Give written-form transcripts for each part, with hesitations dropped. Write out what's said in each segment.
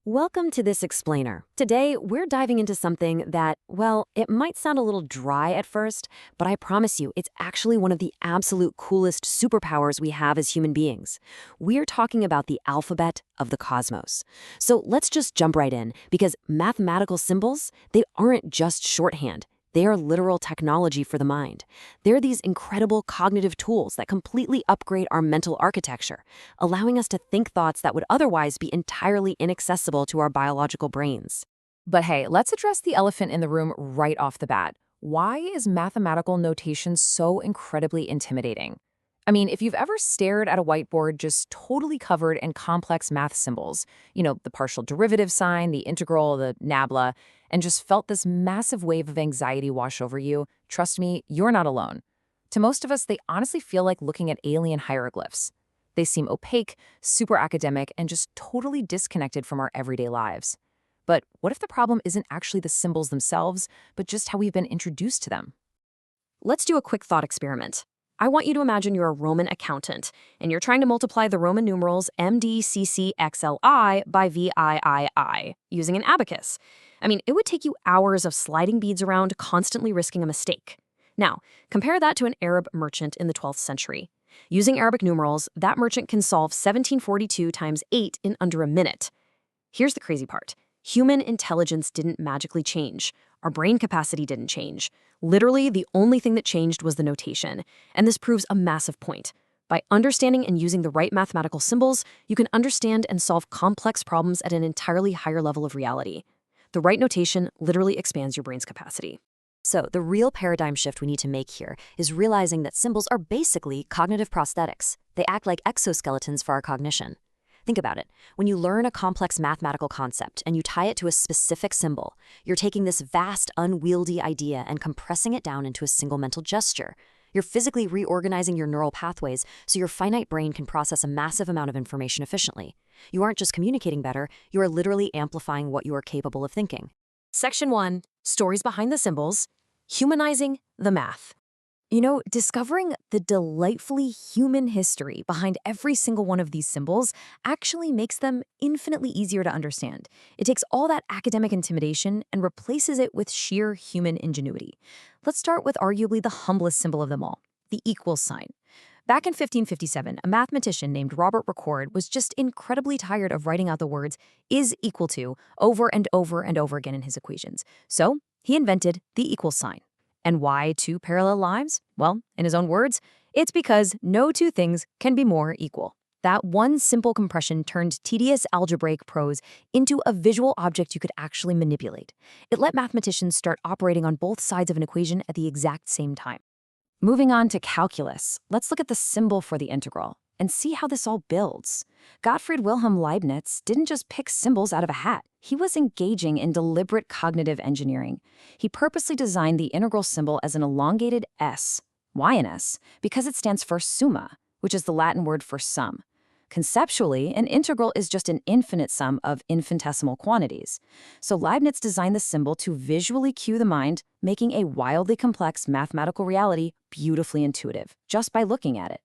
Welcome to this explainer. Today, we're diving into something that, well, it might sound a little dry at first, but I promise you, it's actually one of the absolute coolest superpowers we have as human beings. We're talking about the alphabet of the cosmos. So let's just jump right in, because mathematical symbols, they aren't just shorthand. They are literal technology for the mind. They're these incredible cognitive tools that completely upgrade our mental architecture, allowing us to think thoughts that would otherwise be entirely inaccessible to our biological brains. But hey, let's address the elephant in the room right off the bat. Why is mathematical notation so incredibly intimidating? I mean, if you've ever stared at a whiteboard just totally covered in complex math symbols, the partial derivative sign, the integral, the nabla, and just felt this massive wave of anxiety wash over you, trust me, you're not alone. To most of us, they honestly feel like looking at alien hieroglyphs. They seem opaque, super academic, and just totally disconnected from our everyday lives. But what if the problem isn't actually the symbols themselves, but just how we've been introduced to them? Let's do a quick thought experiment. I want you to imagine you're a Roman accountant, and you're trying to multiply the Roman numerals MDCCXLI by VIII using an abacus. I mean, it would take you hours of sliding beads around, constantly risking a mistake. Now, compare that to an Arab merchant in the 12th century. Using Arabic numerals, that merchant can solve 1742 times 8 in under a minute. Here's the crazy part. Human intelligence didn't magically change. Our brain capacity didn't change. Literally, the only thing that changed was the notation. And this proves a massive point. By understanding and using the right mathematical symbols, you can understand and solve complex problems at an entirely higher level of reality. The right notation literally expands your brain's capacity. So, the real paradigm shift we need to make here is realizing that symbols are basically cognitive prosthetics. They act like exoskeletons for our cognition. Think about it. When you learn a complex mathematical concept and you tie it to a specific symbol, you're taking this vast, unwieldy idea and compressing it down into a single mental gesture. You're physically reorganizing your neural pathways so your finite brain can process a massive amount of information efficiently. You aren't just communicating better, you are literally amplifying what you are capable of thinking. Section 1, Stories Behind the Symbols, Humanizing the Math. Discovering the delightfully human history behind every single one of these symbols actually makes them infinitely easier to understand. It takes all that academic intimidation and replaces it with sheer human ingenuity. Let's start with arguably the humblest symbol of them all, the equal sign. Back in 1557, a mathematician named Robert Recorde was just incredibly tired of writing out the words is equal to over and over and over again in his equations. So he invented the equal sign. And why two parallel lines? Well, in his own words, it's because no two things can be more equal. That one simple compression turned tedious algebraic prose into a visual object you could actually manipulate. It let mathematicians start operating on both sides of an equation at the exact same time. Moving on to calculus, let's look at the symbol for the integral and see how this all builds. Gottfried Wilhelm Leibniz didn't just pick symbols out of a hat. He was engaging in deliberate cognitive engineering. He purposely designed the integral symbol as an elongated S. Why an S? Because it stands for summa, which is the Latin word for sum. Conceptually, an integral is just an infinite sum of infinitesimal quantities. So Leibniz designed the symbol to visually cue the mind, making a wildly complex mathematical reality beautifully intuitive, just by looking at it.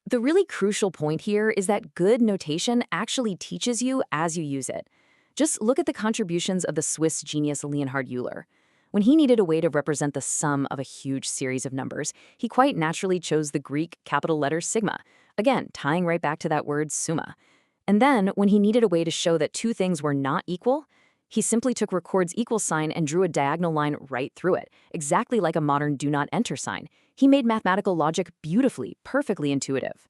The really crucial point here is that good notation actually teaches you as you use it. Just look at the contributions of the Swiss genius Leonhard Euler. When he needed a way to represent the sum of a huge series of numbers, he quite naturally chose the Greek capital letter sigma, again, tying right back to that word summa. And then, when he needed a way to show that two things were not equal, he simply took Recorde's equal sign and drew a diagonal line right through it, exactly like a modern do not enter sign. He made mathematical logic beautifully, perfectly intuitive.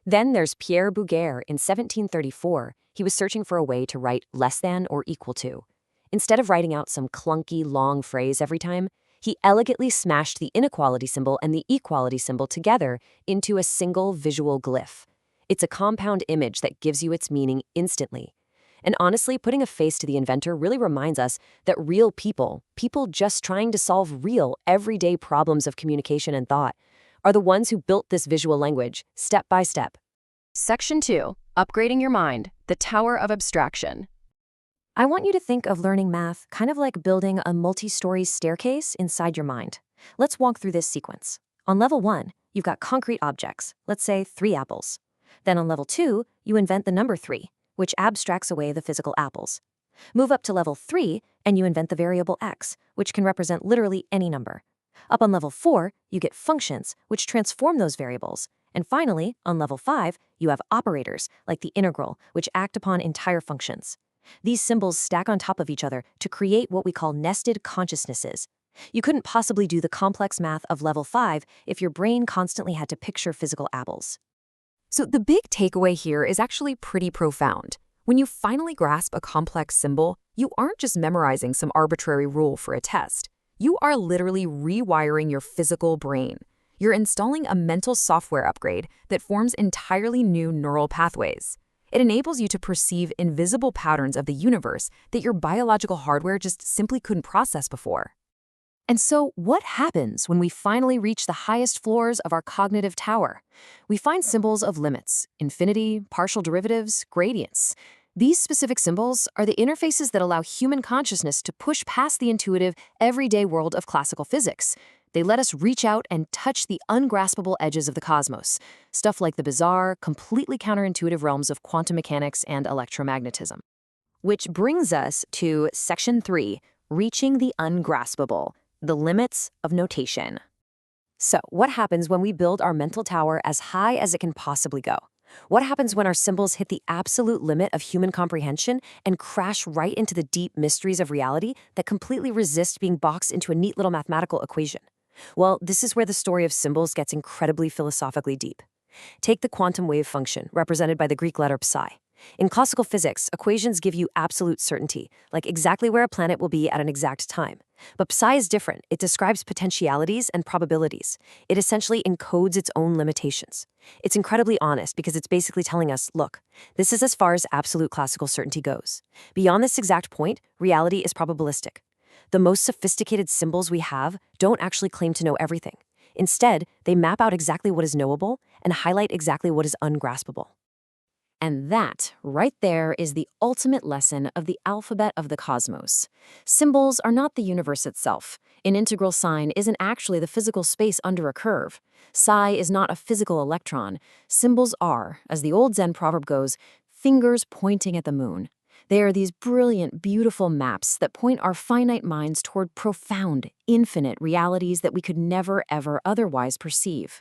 Then there's Pierre Bouguer in 1734. He was searching for a way to write less than or equal to. Instead of writing out some clunky, long phrase every time, he elegantly smashed the inequality symbol and the equality symbol together into a single visual glyph. It's a compound image that gives you its meaning instantly. And honestly, putting a face to the inventor really reminds us that real people just trying to solve real, everyday problems of communication and thought, are the ones who built this visual language, step by step. Section 2, Upgrading Your Mind, the Tower of Abstraction. I want you to think of learning math kind of like building a multi-story staircase inside your mind. Let's walk through this sequence. On level 1, you've got concrete objects, let's say 3 apples. Then on level 2, you invent the number 3. which abstracts away the physical apples. Move up to level 3, and you invent the variable x, which can represent literally any number. Up on level 4, you get functions, which transform those variables. And finally, on level 5, you have operators, like the integral, which act upon entire functions. These symbols stack on top of each other to create what we call nested consciousnesses. You couldn't possibly do the complex math of level 5 if your brain constantly had to picture physical apples. So the big takeaway here is actually pretty profound. When you finally grasp a complex symbol, you aren't just memorizing some arbitrary rule for a test. You are literally rewiring your physical brain. You're installing a mental software upgrade that forms entirely new neural pathways. It enables you to perceive invisible patterns of the universe that your biological hardware just simply couldn't process before. And so, what happens when we finally reach the highest floors of our cognitive tower? We find symbols of limits, infinity, partial derivatives, gradients. These specific symbols are the interfaces that allow human consciousness to push past the intuitive, everyday world of classical physics. They let us reach out and touch the ungraspable edges of the cosmos, stuff like the bizarre, completely counterintuitive realms of quantum mechanics and electromagnetism. Which brings us to Section 3, Reaching the Ungraspable. The limits of notation. So, what happens when we build our mental tower as high as it can possibly go? What happens when our symbols hit the absolute limit of human comprehension and crash right into the deep mysteries of reality that completely resist being boxed into a neat little mathematical equation? Well, this is where the story of symbols gets incredibly philosophically deep. Take the quantum wave function, represented by the Greek letter psi. In classical physics, equations give you absolute certainty, like exactly where a planet will be at an exact time. But psi is different. It describes potentialities and probabilities. It essentially encodes its own limitations. It's incredibly honest because it's basically telling us, look, this is as far as absolute classical certainty goes. Beyond this exact point, reality is probabilistic. The most sophisticated symbols we have don't actually claim to know everything. Instead, they map out exactly what is knowable and highlight exactly what is ungraspable. And that, right there, is the ultimate lesson of the alphabet of the cosmos. Symbols are not the universe itself. An integral sign isn't actually the physical space under a curve. Psi is not a physical electron. Symbols are, as the old Zen proverb goes, fingers pointing at the moon. They are these brilliant, beautiful maps that point our finite minds toward profound, infinite realities that we could never, ever otherwise perceive.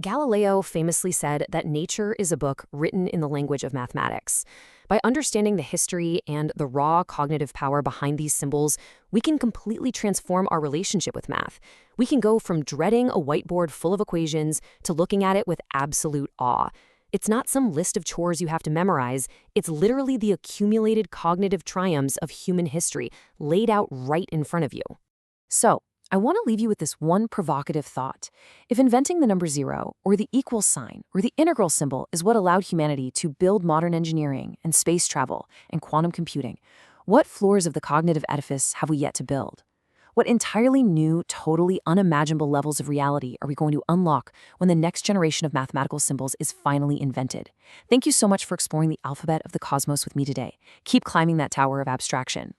Galileo famously said that nature is a book written in the language of mathematics. By understanding the history and the raw cognitive power behind these symbols, we can completely transform our relationship with math. We can go from dreading a whiteboard full of equations to looking at it with absolute awe. It's not some list of chores you have to memorize. It's literally the accumulated cognitive triumphs of human history laid out right in front of you. So, I want to leave you with this one provocative thought. If inventing the number 0, or the equal sign, or the integral symbol is what allowed humanity to build modern engineering and space travel and quantum computing, what floors of the cognitive edifice have we yet to build? What entirely new, totally unimaginable levels of reality are we going to unlock when the next generation of mathematical symbols is finally invented? Thank you so much for exploring the alphabet of the cosmos with me today. Keep climbing that tower of abstraction.